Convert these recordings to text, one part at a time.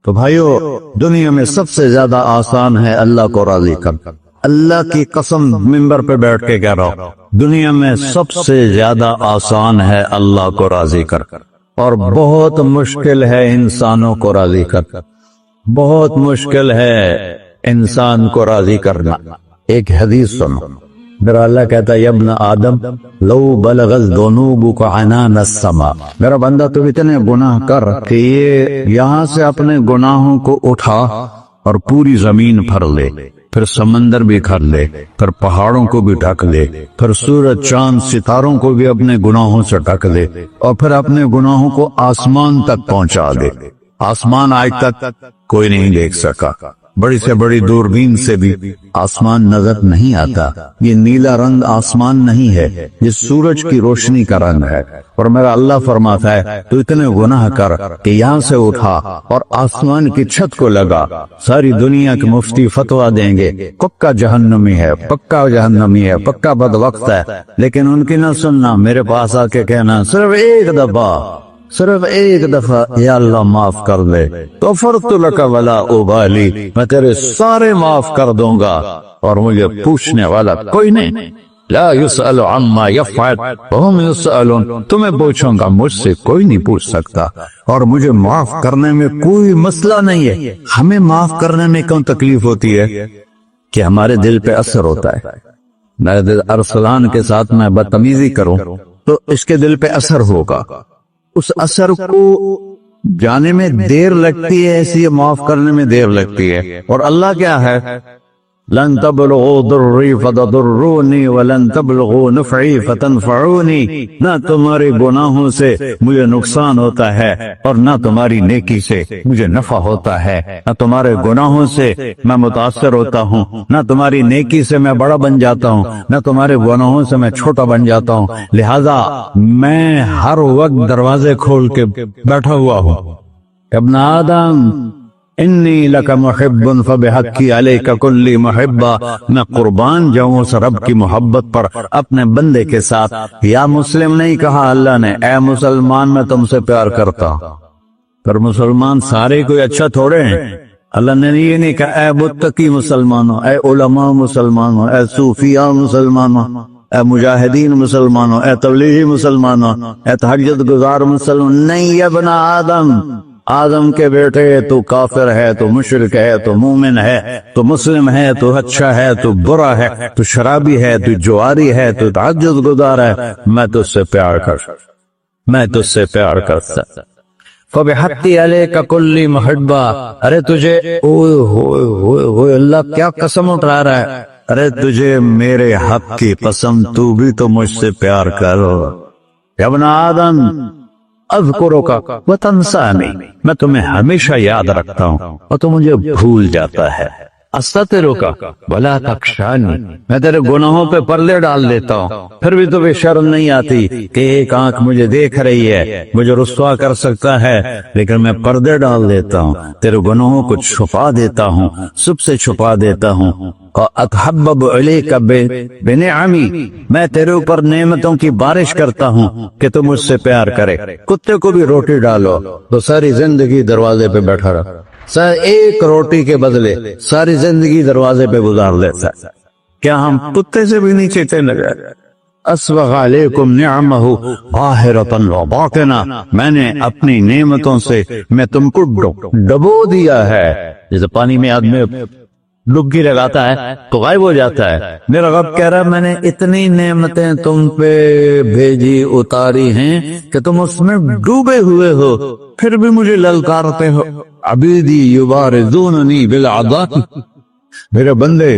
تو بھائیو، دنیا میں سب سے زیادہ آسان ہے اللہ کو راضی کر. اللہ کی قسم منبر پہ بیٹھ کے کہہ رہا ہوں، دنیا میں سب سے زیادہ آسان ہے اللہ کو راضی کر، اور بہت مشکل ہے انسانوں کو راضی کر. بہت مشکل ہے انسان کو راضی کرنا. ایک حدیث سنو، میرا اللہ کہتا ہے، یا ابن آدم لو بلغت ذنوبک عنان السماء، میرا بندہ تو اتنے گناہ کر کہ یہ یہاں سے اپنے گناہوں کو اٹھا اور پوری زمین بھر لے، پھر سمندر بھی بھر لے، پھر پہاڑوں کو بھی ڈھک لے، پھر سورج چاند ستاروں کو بھی اپنے گناہوں سے ڈھک لے، اور پھر اپنے گناہوں کو آسمان تک پہنچا دے. آسمان آج تک کوئی نہیں دیکھ سکا. بڑی سے بڑی دوربین سے بھی آسمان نظر نہیں آتا. یہ نیلا رنگ آسمان نہیں ہے، یہ سورج کی روشنی کا رنگ ہے. اور میرا اللہ فرماتا ہے تو اتنے گناہ کر کہ یہاں سے اٹھا اور آسمان کی چھت کو لگا. ساری دنیا کے مفتی فتویٰ دیں گے پکا جہنمی ہے، پکا جہنمی ہے، پکا بدبخت ہے، لیکن ان کی نہ سننا. میرے پاس آ کے کہنا صرف ایک دفعہ یا اللہ معاف کر دے، غفرت لک ولا ابالی، میں تیرے سارے معاف کر دوں گا اور مجھے پوچھنے والا کوئی نہیں. لا يسأل عما يفعل وهم يسألون، تمہیں پوچھوں گا، مجھ سے کوئی نہیں پوچھ سکتا. اور مجھے معاف کرنے میں کوئی مسئلہ نہیں ہے. ہمیں معاف کرنے میں کیوں تکلیف ہوتی ہے؟ کہ ہمارے دل پہ اثر ہوتا ہے. میرے دل ارسلان کے ساتھ میں بدتمیزی کروں تو اس کے دل پہ اثر ہوگا. اس اثر کو جانے میں دیر لگتی ہے، اس لیے معاف کرنے میں دیر لگتی ہے. اور اللہ کیا ہے؟ لن تبلغوا ضرری فتضرونی ولن تبلغوا نفعی فتنفعونی، نہ تمہارے گناہوں سے مجھے نقصان ہوتا ہے اور نہ تمہاری نیکی سے مجھے نفع ہوتا ہے. نہ تمہارے گناہوں سے میں متاثر ہوتا ہوں، نہ تمہاری نیکی سے میں بڑا بن جاتا ہوں، نہ تمہارے گناہوں سے میں چھوٹا بن جاتا ہوں. لہذا میں ہر وقت دروازے کھول کے بیٹھا ہوا ہوں. ابن آدم انی لک محب فبحقی علیک کلی محبہ، میں قربان جاؤں اس رب کی محبت پر اپنے بندے کے ساتھ. یا مسلم نہیں کہا اللہ نے، اے مسلمان میں تم سے پیار کرتا ہوں. پر مسلمان سارے کوئی اچھا تھوڑے ہیں. اللہ نے یہ نہیں کہا اے متقی مسلمانوں، اے علماء مسلمانوں، اے صوفیاء مسلمانوں، اے مجاہدین مسلمانوں، اے تبلیغی مسلمانوں، اے تہجد گزار مسلمان. نہیں ابن آدم کے بیٹے، تو کافر ہے، تو مشرک ہے، تو مومن ہے، تو مسلم ہے، تو اچھا ہے، تو برا ہے، تو شرابی ہے، تو جواری ہے، تو تہجد گزار ہے، میں تجھ سے پیار کرتا. فبحقی علیک کلی محبہ، ارے تجھے اوہ اللہ کیا قسم اٹھا رہا ہے، ارے تجھے میرے حق کی قسم، تو بھی تو مجھ سے پیار کرو. ابن آدم اذکرک وتنسانی، میں تمہیں ہمیشہ یاد رکھتا ہوں اور تو مجھے بھول جاتا ہے. استترک ولا تخشانی، میں تیرے گناہوں پہ پردے ڈال دیتا ہوں، پھر بھی تمہیں شرم نہیں آتی کہ ایک آنکھ مجھے دیکھ رہی ہے، مجھے رسوا کر سکتا ہے، لیکن میں پردے ڈال دیتا ہوں، تیرے گناہوں کو چھپا دیتا ہوں، سب سے چھپا دیتا ہوں. اتحبب علیک بنعمی، میں تیرے اوپر نعمتوں کی بارش کرتا ہوں کہ تم مجھ سے پیار کرے. کتے کو بھی روٹی ڈالو تو ساری زندگی دروازے پہ بیٹھا رہا، ایک روٹی کے بدلے ساری زندگی دروازے پہ گزار لیتا. کیا ہم کتے سے بھی نہیں چیتے لگے؟ اسبغ علیکم نعمہ ظاہرۃ وباطنہ، میں نے اپنی نعمتوں سے میں تم کو ڈبو دیا ہے. جیسے پانی میں آدمی ڈبکی لگاتا ہے تو غائب ہو جاتا ہے. میرا رب کہہ رہا ہے میں نے اتنی نعمتیں تم پہ بھیجی اتاری ہیں کہ تم اس میں ڈوبے ہوئے ہو، پھر بھی مجھے للکارتے ہو. عبیدی یبارزوننی بالعذاب، میرے بندے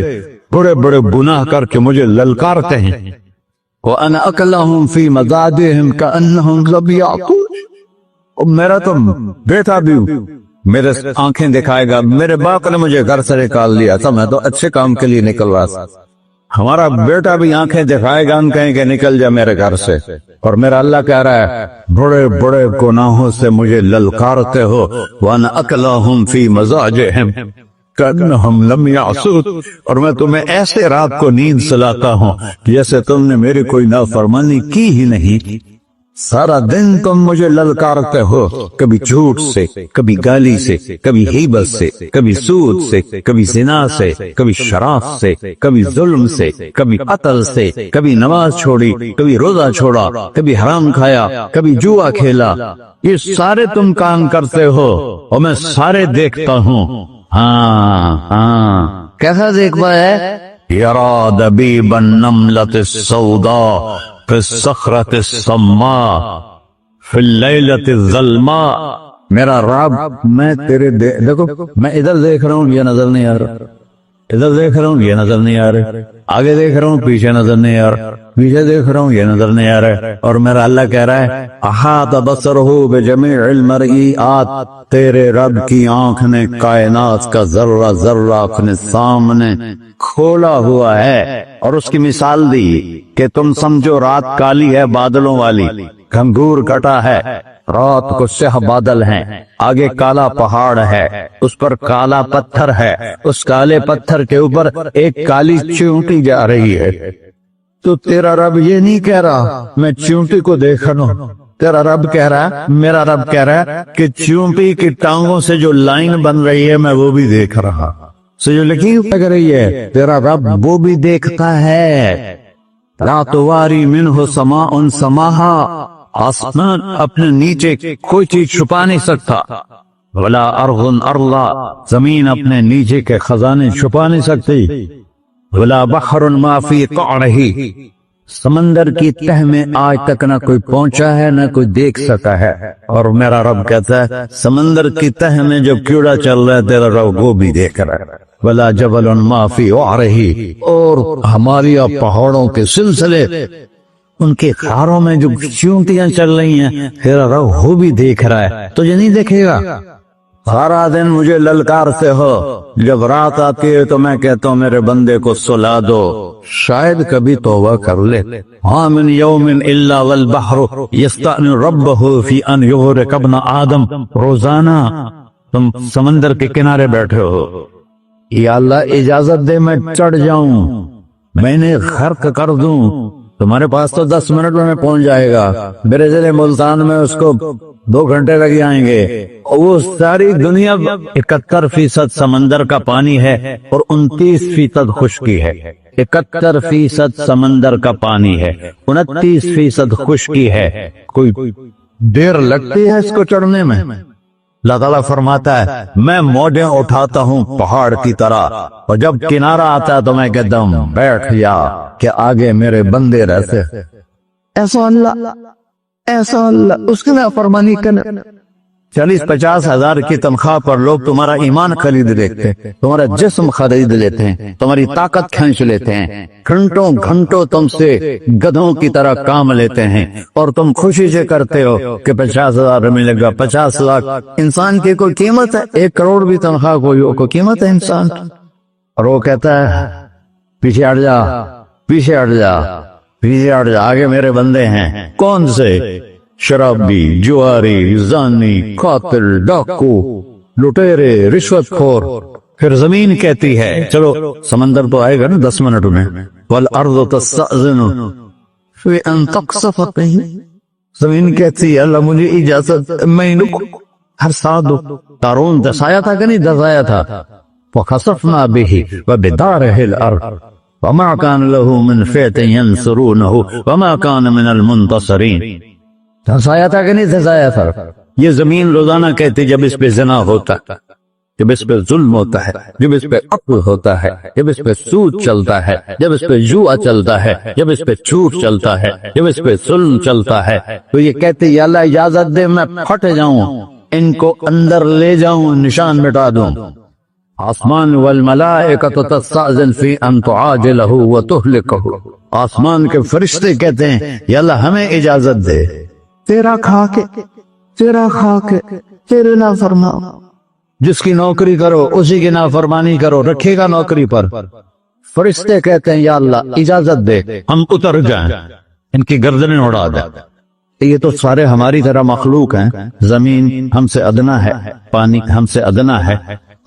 بڑے بڑے گناہ کر کے مجھے للکارتے ہیں. وَأَنَا أَكْلَهُمْ فِي مَزَادِهِمْ كَأَنَّهُمْ لَمْ يَعْقُلُونَ، میرا تو بیٹا بھی میرے آنکھیں دکھائے گا. میرے باپ نے مجھے گھر سے نکال لیا تھا، میں تو اچھے کام کے لیے نکل رہا تھا. ہمارا بیٹا بھی آنکھیں دکھائے گا، ہم کہیں کہ نکل جا میرے گھر سے. اور میرا اللہ کہہ رہا ہے بڑے بڑے گناہوں سے مجھے للکارتے ہو. وَأَنَا أَكْلَهُمْ فِي مَزَاجِهِمْ كَأَنَّهُمْ لَمْ يَعْصُونِ، اور میں تمہیں ایسے رات کو نیند سلاتا ہوں جیسے تم نے میری کوئی نافرمانی کی ہی نہیں. سارا دن تم مجھے للکارتے ہو، کبھی جھوٹ سے، کبھی گالی سے، کبھی غیبت سے، کبھی سود سے، کبھی زنا سے، کبھی شراب سے، کبھی ظلم سے، کبھی قتل سے، کبھی نماز چھوڑی، کبھی روزہ چھوڑا، کبھی حرام کھایا، کبھی جوا کھیلا۔ یہ سارے تم کام کرتے ہو اور میں سارے دیکھتا ہوں۔ ہاں ہاں، کیسا دیکھتا ہے؟ یرا دبیب النملۃ السوداء فی الصخرۃ الصماء فی اللیلۃ الظلماء۔ میرا رب، میں تیرے دیکھو، میں ادھر دیکھ رہا ہوں، یہ نظر نہیں آ رہا، ادھر دیکھ رہا ہوں، یہ نظر نہیں آ رہا، آگے دیکھ رہا ہوں، پیچھے نظر نہیں آ رہا، پیچھے دیکھ رہا ہوں، یہ نظر نہیں آ رہا، اور میرا اللہ کہہ رہا ہے احاط بصرہ بجمیع المرئیات، تیرے رب کی آنکھ نے کائنات کا ذرہ ذرہ اپنے سامنے کھولا ہوا ہے۔ اور اس کی مثال دی کہ تم سمجھو رات کالی ہے بادلوں والی، گھنگور کٹا ہے، رات کو سیاہ بادل ہیں، آگے کالا پہاڑ ہے، اس پر کالا پتھر ہے، اس کالے پتھر کے اوپر ایک کالی چیونٹی جا رہی ہے۔ تو تیرا رب یہ نہیں کہہ رہا میں چیونٹی کو دیکھ رہا ہوں، تیرا رب کہہ رہا ہے، میرا رب کہہ رہا ہے کہ چیونٹی کی ٹانگوں سے جو لائن بن رہی ہے میں وہ بھی دیکھ رہا، سے جو لکیر لگ رہی ہے تیرا رب وہ بھی دیکھتا ہے۔ لا تواری منہ سماء سماہا، آسمان اپنے نیچے کوئی چیز چھپا نہیں سکتا، ولا ارض ارضا، زمین اپنے نیچے کے خزانے چھپا نہیں سکتی، ولا بحر ما فی قعرہ، سمندر کی تہ میں آج تک نہ کوئی پہنچا ہے نہ کوئی دیکھ سکا ہے۔ اور میرا رب کہتا ہے سمندر کی تہ میں جو کیڑا چل رہا ہے تیرا رب وہ بھی دیکھ رہا ہے، ولا جبل ما فی وعرہ، اور ہماری پہاڑوں کے سلسلے، ان کے خاروں میں جو چیونٹیاں چل رہی ہیں تیرا رب وہ بھی دیکھ رہا ہے، تو یہ نہیں دیکھے گا؟ سارا دن مجھے للکارتے ہو، جب رات آتی ہے تو میں کہتا ہوں میرے بندے کو سلا دو، شاید کبھی توبہ کر لے۔ ہاں من یوم الا والبحر یستأذن ربہ فی ان یغرق ابن آدم، روزانہ تم سمندر کے کنارے بیٹھے ہو، یا اللہ اجازت دے میں چڑھ جاؤں، میں نے غرق کر دوں، تمہارے پاس تو 10 منٹ میں پہنچ جائے گا، میرے ضلع ملتان میں اس کو 2 گھنٹے لگ جائیں گے۔ وہ ساری دنیا 71% سمندر کا پانی ہے اور 29% خشکی ہے، 71% سمندر کا پانی ہے، 29% خشکی ہے، کوئی دیر لگتی ہے اس کو چڑھنے میں؟ اللہ تعالیٰ فرماتا ہے میں موجیں اٹھاتا ہوں پہاڑ کی طرح، اور جب کنارہ آتا ہے تو میں کہتا ہوں بیٹھ جا کہ آگے میرے بندے رہتے۔ ایسا اللہ اس کی نافرمانی کرنے، 40-50 ہزار کی تنخواہ پر لوگ تمہارا ایمان خرید لیتے ہیں، تمہارا جسم خرید لیتے ہیں، تمہاری طاقت کھینچ لیتے ہیں، گھنٹوں گھنٹوں تم سے گدھوں کی طرح کام لیتے ہیں، اور تم خوشی سے کرتے ہو کہ 50,000 ملے گا، 50 لاکھ۔ انسان کی کوئی قیمت ہے؟ 1 کروڑ بھی تنخواہ کوئی قیمت ہے انسان؟ اور وہ کہتا ہے پیچھے ہٹ جا، پیچھے ہٹ جا، پیچھے ہٹ جا، آگے میرے بندے ہیں۔ کون سے؟ شرابی، جواری، زانی، قاتل، ڈاکو، لٹیرے، رشوت خور۔ پھر زمین کہتی ہے چلو سمندر تو آئے گا نا 10 منٹ میں، والارض تستأذن فی ان تقصف قیہ، زمین کہتی ہے اللہ مجھے اجازت، میں ہر ساتھ دو۔ قارون دسایا تھا کہ نہیں دسایا تھا؟ وخسفنا به وبداره الارض وما كان له من فئة ينصرونه وما كان من المنتصرين، دھسایا تھا کہ نہیں دھسایا تھا؟ یہ زمین روزانہ کہتی جب اس پہ زنا ہوتا ہے، جب اس پہ ظلم ہوتا ہے، جب اس پہ قتل ہوتا ہے، جب اس پہ سود چلتا ہے، جب اس پہ جوا چلتا ہے، جب اس پہ جھوٹ چلتا ہے، جب اس پہ ظلم چلتا ہے، تو یہ کہتے یا اللہ اجازت دے میں پھٹ جاؤں، ان کو اندر لے جاؤں، نشان مٹا دوں۔ آسمان والملائکۃ تستأذن فی ان تعاجلہ وتہلکہ، آسمان کے فرشتے کہتے ہیں یا اللہ ہمیں اجازت دے، تیرا کھا کے تیرے نافرما، جس کی نوکری کرو اسی کی نافرمانی کرو، رکھے گا نوکری پر۔ فرشتے کہتے ہیں یا اللہ اجازت دے ہم اتر جائیں، ان کی گردنیں اڑا دیں۔ یہ تو سارے ہماری طرح مخلوق ہیں، زمین ہم سے ادنا ہے، پانی ہم سے ادنا ہے،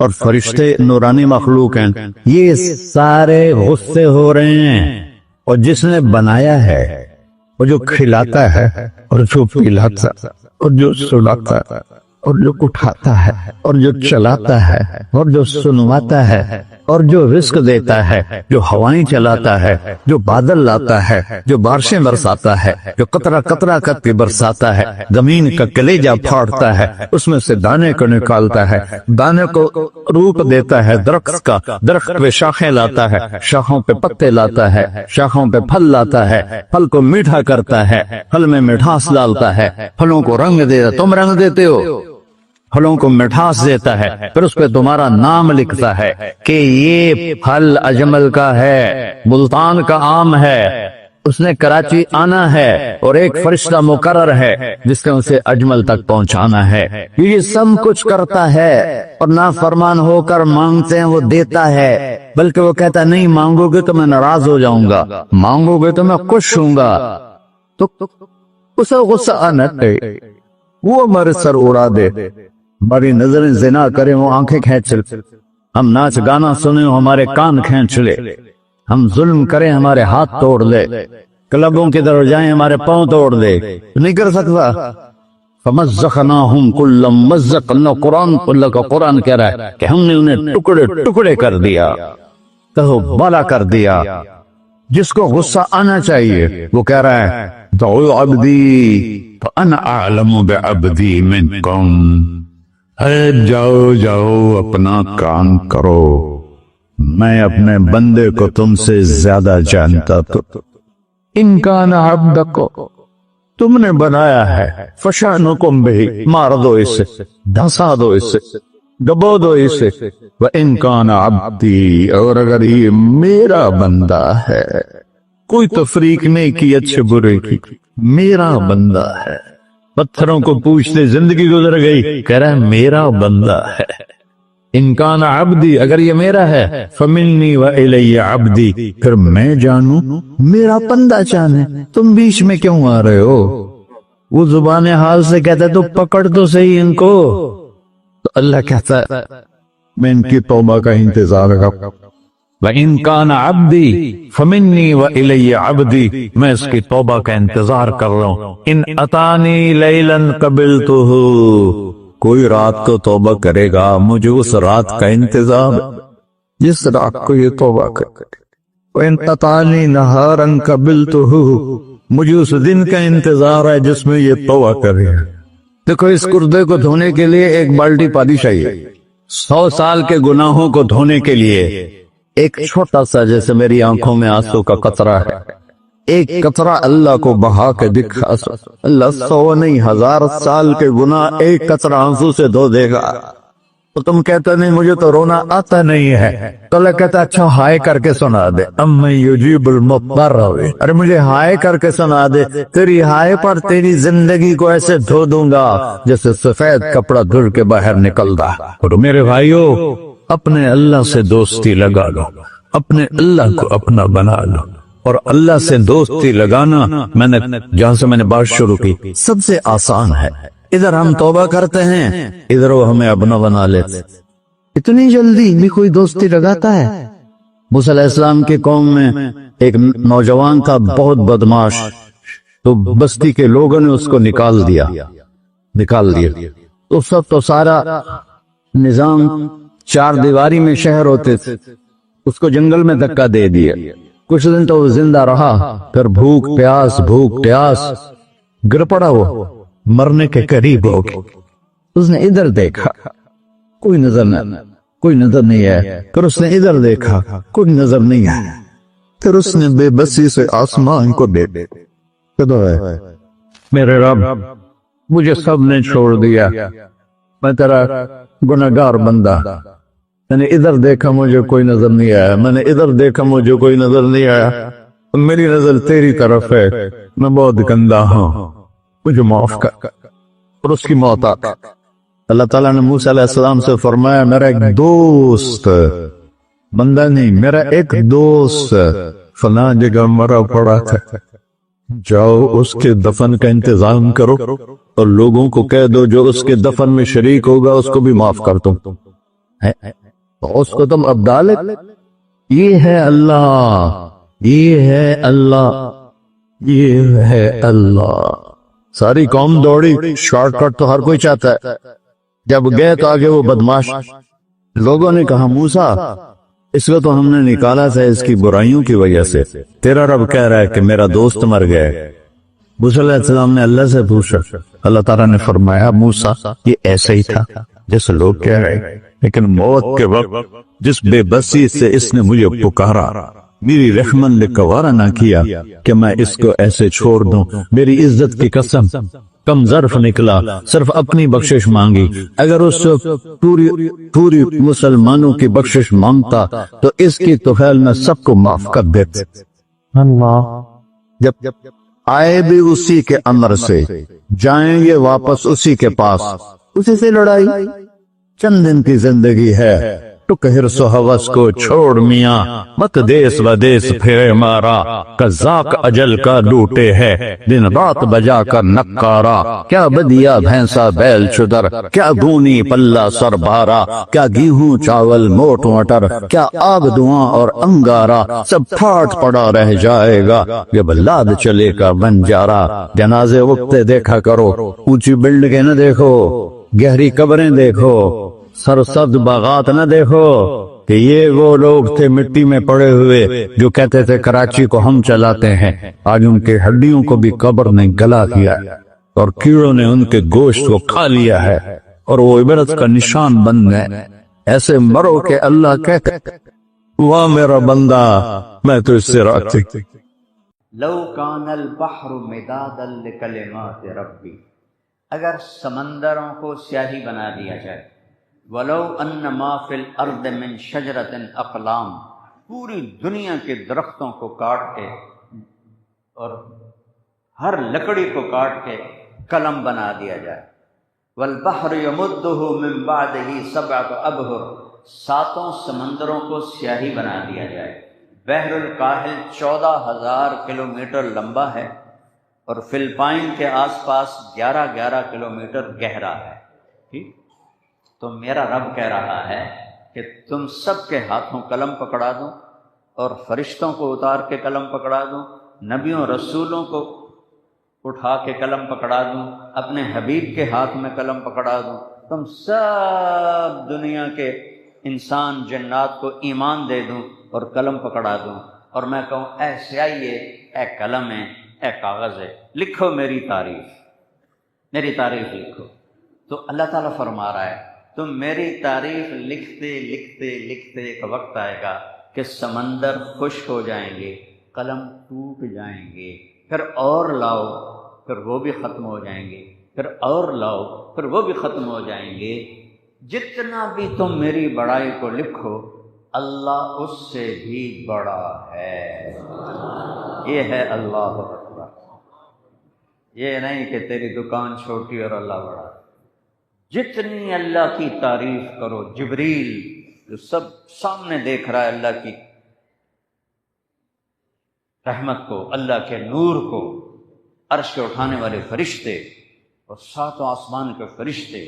اور فرشتے نورانی مخلوق ہیں، یہ سارے غصے ہو رہے ہیں، اور جس نے بنایا ہے وہ جو کھلاتا ہے اور جو پلاتا اور جو سلاتا اور جو اٹھاتا ہے اور جو چلاتا ہے اور جو سنواتا ہے اور جو رزق دیتا ہے، جو ہوائیں چلاتا ہے، جو بادل لاتا ہے، جو بارشیں برساتا ہے، جو قطرہ قطرہ کر کے برساتا ہے، زمین کا کلیجہ پھاڑتا ہے، اس میں سے دانے کو نکالتا ہے، دانے کو روپ دیتا ہے درخت کا، درخت پہ شاخیں لاتا ہے، شاخوں پہ پتے لاتا ہے، شاخوں پہ پھل لاتا ہے، پھل کو میٹھا کرتا ہے، پھل میں مٹھاس ڈالتا ہے، پھلوں کو رنگ دیتا ہے، تم رنگ دیتے ہو، پھلوں کو مٹھاس دیتا ہے، پھر اس پہ تمہارا نام لکھتا ہے کہ یہ پھل اجمل کا ہے، ملتان کا آم ہے، اس نے کراچی آنا ہے اور ایک فرشتہ مقرر ہے جس نے اسے اجمل تک پہنچانا ہے۔ یہ سب کچھ کرتا ہے اور نافرمان ہو کر مانگتے ہیں وہ دیتا ہے، بلکہ وہ کہتا ہے نہیں مانگو گے تو میں ناراض ہو جاؤں گا، مانگو گے تو میں خوش ہوں گا، تو اسے غصہ آنا چاہیے، وہ ہمارے سر اڑا دے، ہماری نظریں زنا کریں وہ آنکھیں کھینچ لے، ہم ناچ گانا سنیں ہمارے کان کھینچ لے، ہم ظلم کریں ہمارے ہاتھ توڑ لے، کلبوں کی طرف جائیں ہمارے پاؤں توڑ دے، نہیں کر سکتا۔ فَمَزَّقْنَاهُمْ كُلَّ مُمَزَّقٍ، اللہ کا قرآن کہہ رہا ہے کہ ہم نے انہیں ٹکڑے ٹکڑے کر دیا، کہو بالا کر دیا۔ جس کو غصہ آنا چاہیے وہ کہہ رہا ہے دعوا عبدی فانا اعلم بعبدی منکم، جاؤ جاؤ اپنا کام کرو، میں اپنے بندے کو تم سے زیادہ جانتا تو۔ ان کان عبدکو، تم نے بنایا ہے، فشانکم بہی، مار دو اسے، دھسا دو اسے، دبو دو اسے، وَإِن كَانَ عَبْدِي، اور اگر یہ میرا بندہ ہے، کوئی تفریق نہیں کی اچھے برے کی، میرا بندہ ہے۔ پتھروں کو پوچھتے زندگی گزر گئی، کہہ رہا ہے میرا بندہ ہے۔ ان کان عبدی، اگر یہ میرا ہے، فمنی وإلی عبدی، پھر میں جانوں میرا بندہ جانے، تم بیچ میں کیوں آ رہے ہو؟ وہ زبان حال سے کہتا ہے تو پکڑ تو صحیح ان کو، تو اللہ کہتا ہے میں ان کی توبہ کا انتظار کرتا ہوں۔ وَإِن كَانَ عَبْدِي فَمِنِّي وَإِلَيَّ عَبْدِي، میں اس کی توبہ کا انتظار کر رہا ہوں۔ ان اتانی لیلاً قبلتہ، کوئی رات کو توبہ کرے گا مجھے اس رات کا انتظار جس رات کو یہ توبہ کرے۔ وَإِن اتانی نہاراً قبلتہ، مجھے اس دن کا انتظار ہے جس میں یہ توبہ کرے۔ دیکھو اس کردے کو دھونے کے لیے ایک بالٹی پانی چاہیے، 100 سال کے گناہوں کو دھونے کے لیے ایک چھوٹا سا، جیسے میری آنکھوں میں آنسو کا قطرہ ہے، ایک قطرہ اللہ کو بہا کے دکھا، اللہ 100 نہیں 1000 سال کے گناہ ایک قطرہ آنسو سے دھو دے گا۔ تو تم کہتے نہیں مجھے تو رونا آتا نہیں ہے، تو اللہ کہتا اچھا ہائے کر کے سنا دے، اَمَّن یُجِیبُ الْمُضْطَرَّ، ارے مجھے ہائے کر کے سنا دے، تیری ہائے پر تیری زندگی کو ایسے دھو دوں گا جیسے سفید کپڑا دھل کے باہر نکلتا۔ اور میرے بھائیو، اپنے اللہ سے دوستی لگا لو، اپنے اللہ کو اپنا بنا لو، اور اللہ سے دوستی لگانا میں نے جہاں سے میں نے بات شروع کی سب سے آسان ہے۔ ادھر ہم توبہ کرتے ہیں، ادھر وہ ہمیں اپنا بنا لیتے، اتنی جلدی بھی کوئی دوستی لگاتا ہے؟ موسیٰ علیہ السلام کی قوم میں ایک نوجوان تھا بہت بدماش، تو بستی کے لوگوں نے اس کو نکال دیا۔ تو سب تو سارا نظام 4 دیواری میں شہر ہوتے تھے، اس کو جنگل میں دھکا دے دیا۔ کچھ دن تو وہ زندہ رہا، پھر بھوک پیاس گر پڑا، وہ مرنے کے قریب ہو گیا۔ اس نے ادھر دیکھا، کوئی نظر نہیں ہے، پھر اس نے ادھر دیکھا، کوئی نظر نہیں ہے، پھر اس نے بے بسی سے آسمان کو دیکھا، میرے رب مجھے سب نے چھوڑ دیا، میں تیرا گنہگار بندہ، میں نے ادھر دیکھا مجھے کوئی نظر نہیں آیا، میں نے ادھر دیکھا مجھے کوئی نظر نہیں آیا، میری نظر تیری طرف ہے، میں بہت گندا ہوں، مجھے معاف کر۔ اور اس کی موت آ گئی۔ اللہ تعالیٰ نے موسیٰ علیہ السلام سے فرمایا میرا ایک دوست، بندہ نہیں، میرا ایک دوست فلاں جگہ مرا پڑا تھا، جاؤ اس کے دفن کا انتظام کرو اور لوگوں کو کہہ دو جو اس کے دفن میں شریک ہوگا اس کو بھی معاف کر دو، اس کو تم ابدال۔ یہ ہے اللہ، یہ ہے اللہ۔ ساری قوم دوڑی، شارٹ کٹ تو ہر کوئی چاہتا ہے۔ جب گئے تو آگے وہ بدماش لوگوں نے کہا موسیٰ اس کو تو ہم نے نکالا تھا اس کی برائیوں کی وجہ سے، تیرا رب کہہ رہا ہے کہ میرا دوست مر گیا ہے۔ موسیٰ علیہ السلام نے اللہ سے پوچھا، اللہ تعالیٰ نے فرمایا موسیٰ یہ ایسا ہی تھا جیسے لوگ کہہ رہے، لیکن موت کے وقت جس بے بسی سے اس نے مجھے پکارا، میری رحمن نے گوارا نہ کیا کہ میں اس کو ایسے چھوڑ دوں۔ میری عزت کی قسم کم ظرف نکلا، صرف اپنی بخشش مانگی۔ اگر اس سے پوری مسلمانوں کی بخشش مانگتا تو اس کی توفیل میں سب کو معاف کر دیتے۔ اللہ جب آئے بھی اسی کے امر سے، جائیں گے واپس اسی کے پاس، اسی سے لڑائی۔ چند دن کی زندگی ہے، ٹک حرص و ہوس کو چھوڑ میاں، مت دیس و دیس پھرے مارا، قذاق اجل کا لوٹے ہے دن رات بجا کر نکارا۔ کیا بدیا بھینسا بیل چدر، کیا گونی پلہ سر بارا، کیا گیہوں چاول موٹ مٹر، کیا آگ دھواں اور انگارا، سب پھاٹ پڑا رہ جائے گا جب لاد چلے کا بنجارا۔ جنازے وقت دیکھا کرو، اونچی بلڈنگیں نہ دیکھو، گہری قبریں دیکھو، سرسبز باغات نہ دیکھو کہ یہ وہ لوگ تھے مٹی میں پڑے ہوئے جو کہتے تھے کراچی کو ہم چلاتے ہیں۔ آج ان کے ہڈیوں کو بھی قبر نے گلا دیا ہے اور کیڑوں نے ان کے گوشت کو کھا لیا ہے اور وہ عبرت کا نشان بن گئے۔ ایسے مرو کہ اللہ کہتے واہ میرا بندہ میں تو اس سے راضی۔ لو کان البحر مدادا لکلمات ربی، اگر سمندروں کو سیاہی بنا دیا جائے، ولو ان ما فی الارض من شجرۃ اقلام، پوری دنیا کے درختوں کو کاٹ کے اور ہر لکڑی کو کاٹ کے قلم بنا دیا جائے، والبحر یمدہ من بعدہ سبعۃ ابحر، ساتوں سمندروں کو سیاہی بنا دیا جائے۔ بحر الکاہل 14,000 کلومیٹر لمبا ہے اور فلپائن کے آس پاس 11 کلومیٹر گہرا ہے۔ ٹھیک، تو میرا رب کہہ رہا ہے کہ تم سب کے ہاتھوں قلم پکڑا دوں اور فرشتوں کو اتار کے قلم پکڑا دوں، نبیوں رسولوں کو اٹھا کے قلم پکڑا دوں، اپنے حبیب کے ہاتھ میں قلم پکڑا دوں، تم سب دنیا کے انسان جنات کو ایمان دے دوں اور قلم پکڑا دوں، اور میں کہوں اے سیاہی ہے، اے قلم ہے، اے کاغذ ہے، لکھو میری تعریف لکھو۔ تو اللہ تعالیٰ فرما رہا ہے تم میری تعریف لکھتے لکھتے لکھتے ایک وقت آئے گا کہ سمندر خشک ہو جائیں گے، قلم ٹوٹ جائیں گے، پھر اور لاؤ، پھر وہ بھی ختم ہو جائیں گے، پھر اور لاؤ، پھر وہ بھی ختم ہو جائیں گے۔ جتنا بھی تم میری بڑائی کو لکھو، اللہ اس سے بھی بڑا ہے۔ یہ ہے اللہ اکبر۔ یہ نہیں کہ تیری دکان چھوٹی اور اللہ بڑا۔ جتنی اللہ کی تعریف کرو، جبریل جو سب سامنے دیکھ رہا ہے اللہ کی رحمت کو، اللہ کے نور کو، عرش کے اٹھانے والے فرشتے اور ساتوں آسمان کے فرشتے،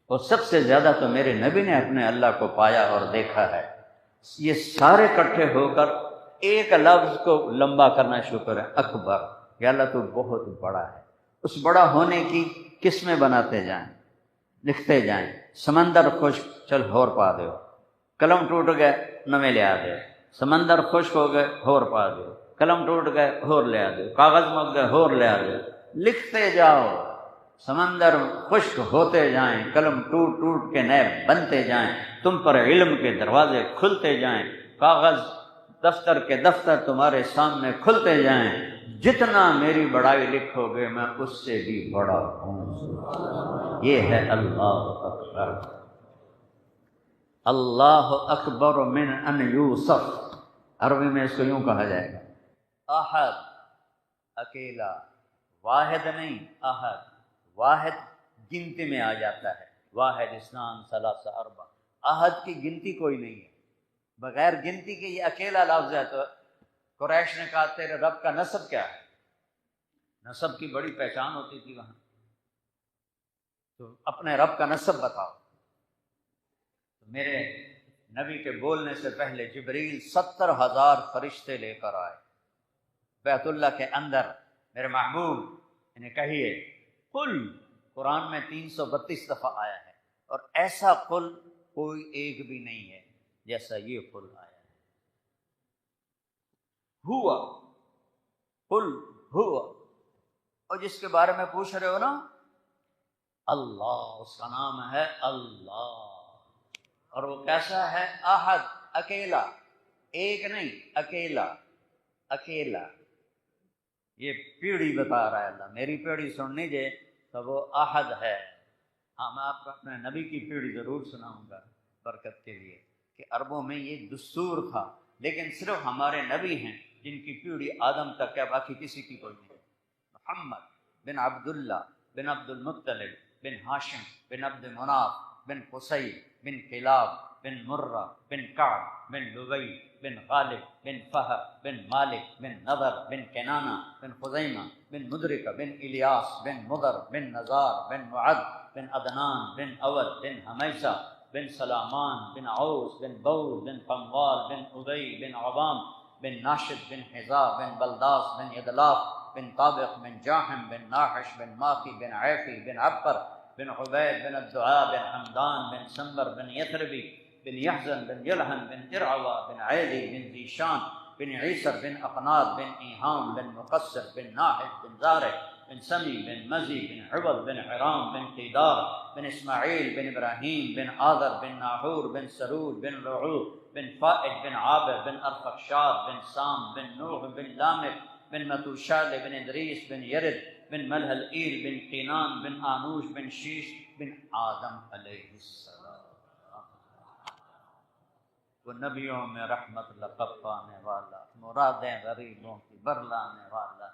اور سب سے زیادہ تو میرے نبی نے اپنے اللہ کو پایا اور دیکھا ہے، یہ سارے اکٹھے ہو کر ایک لفظ کو لمبا کرنا شکر ہے، اکبر، کہ اللہ تو بہت بڑا ہے۔ اس بڑا ہونے کی قسمیں بناتے جائیں، لکھتے جائیں۔ سمندر خشک، چل ہور پا دیو، قلم ٹوٹ گئے نویں لے آ دے، سمندر خشک ہو گئے ہور پا دیو، قلم ٹوٹ گئے ہور لے آ دیو، کاغذ مک گئے ہور لے آ دیو، لکھتے جاؤ، سمندر خشک ہوتے جائیں، قلم ٹوٹ ٹوٹ کے نئے بنتے جائیں، تم پر علم کے دروازے کھلتے جائیں، کاغذ دفتر کے دفتر تمہارے سامنے کھلتے جائیں۔ جتنا میری بڑائی لکھو گے میں اس سے بھی بڑا ہوں۔ یہ ہے اللہ اکبر۔ اللہ اکبر من ان یوصف، عربی میں اس کو یوں کہا جائے گا، احد اکیلا، واحد نہیں، احد، واحد گنتی میں آ جاتا ہے، واحد اثنان ثلاثہ اربع، احد کی گنتی کوئی نہیں ہے، بغیر گنتی کے یہ اکیلا لفظ ہے۔ تو قریش نے کہا تیرے رب کا نسب کیا ہے؟ نسب کی بڑی پہچان ہوتی تھی وہاں، تو اپنے رب کا نسب بتاؤ۔ تو میرے نبی کے بولنے سے پہلے جبریل 70,000 فرشتے لے کر آئے بیت اللہ کے اندر، میرے محبوب انہیں کہیے قل، قرآن میں 332 دفعہ آیا ہے، اور ایسا قل کوئی ایک بھی نہیں ہے جیسا یہ قل آیا ہے۔ ہوا، قل ہوا، اور جس کے بارے میں پوچھ رہے ہو نا، اللہ، اس کا نام ہے اللہ، اور وہ کیسا ہے؟ احد، اکیلا، ایک نہیں، اکیلا، اکیلا۔ یہ پیڑھی بتا رہا ہے اللہ، میری پیڑھی سن لیجیے تو وہ احد ہے۔ ہاں، میں آپ کو اپنے نبی کی پیڑھی ضرور سناؤں گا برکت کے لیے، کہ عربوں میں یہ دستور تھا، لیکن صرف ہمارے نبی ہیں جن کی پیڑھی آدم تک ہے، باقی کسی کی کوئی نہیں۔ محمد بن عبداللہ بن عبد المطلب بن ہاشم بن عبد مناف بن قصی بن کلاب بن مرہ بن کعب بن لبی بن غالب بن فہر بن مالک بن نضر بن کنانہ بن خزیمہ بن مدرکہ بن الیاس بن مضر بن نزار بن معد بن عدنان بن اول بن حمیسہ بن سلامان بن عوس بن بوز بن قموال بن ابی بن عوام بن ناشد بن حذاء بن بلداس بن ادلاف بن طابق بن جاحم بن ناحش بن ماخی بن عیفی بن عبقر بن عبید بن الدعاء بن حمدان بن سنبر بن یثربی بن یحزن بن یلحن بن ارعوى بن عیلی بن ذیشان بن عیسر بن اقناد بن ایہام بن مقصر بن ناحد بن زارع بن سمی بن مزی بن عبد بن حرام بن قیدار بن اسماعیل بن ابراہیم بن آذر بن ناحور بن سرود بن رعو بن فائد بن عابر بن ارفخشاد بن سام بن نوح بن لامک بن متوشال بن ادریس بن یرد بن ملہلئیل بن قینان بن آنوش بن شیش بن آدم علیہ السلام۔ وہ نبیوں میں رحمت لقب پانے والا، مرادیں غریبوں کی برلانے والا،